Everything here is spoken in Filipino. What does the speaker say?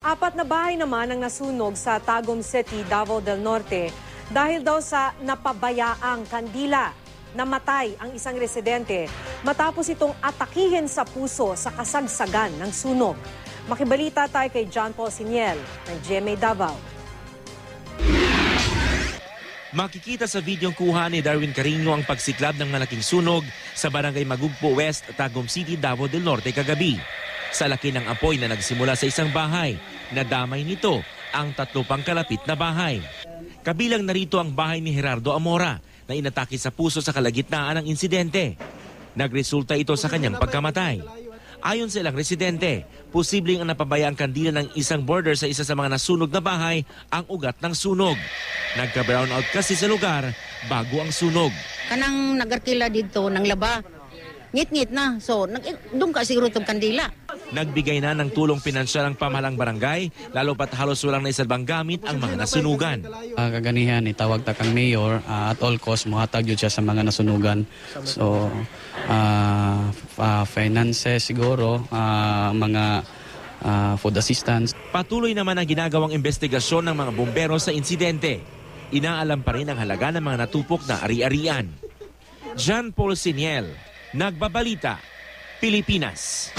4 na bahay naman ang nasunog sa Tagum City, Davao del Norte dahil daw sa napabayaang kandila. Namatay ang isang residente matapos itong atakihin sa puso sa kasagsagan ng sunog. Makibalita tayo kay John Paul Siniel ng GMA Davao. Makikita sa videong kuha ni Darwin Carino ang pagsiklab ng malaking sunog sa Barangay Magugpo West, Tagum City, Davao del Norte kagabi. Sa laki ng apoy na nagsimula sa isang bahay, nadamay nito ang 3 pang kalapit na bahay. Kabilang narito ang bahay ni Gerardo Amora na inatake sa puso sa kalagitnaan ng insidente. Nagresulta ito sa kanyang pagkamatay. Ayon sa ilang residente, posibleng ang napabaya ang kandila ng isang border sa isa sa mga nasunog na bahay ang ugat ng sunog. Nagka-brownout kasi sa lugar bago ang sunog. Kanang nagarkila dito ng laba, ngit-ngit na. So, doon ka siguro itong kandila. Nagbigay na ng tulong pinansyal ang pamahalang barangay, lalo pat halos walang naisalbang gamit ang mga nasunugan. Kaganihan, itawag ta kang mayor at all cost, muhatag yun siya sa mga nasunugan. So, finances siguro, mga food assistance. Patuloy naman ang ginagawang investigasyon ng mga bumbero sa insidente. Inaalam pa rin ang halaga ng mga natupok na ari-arian. John Paul Siniel, Nagbabalita, Pilipinas.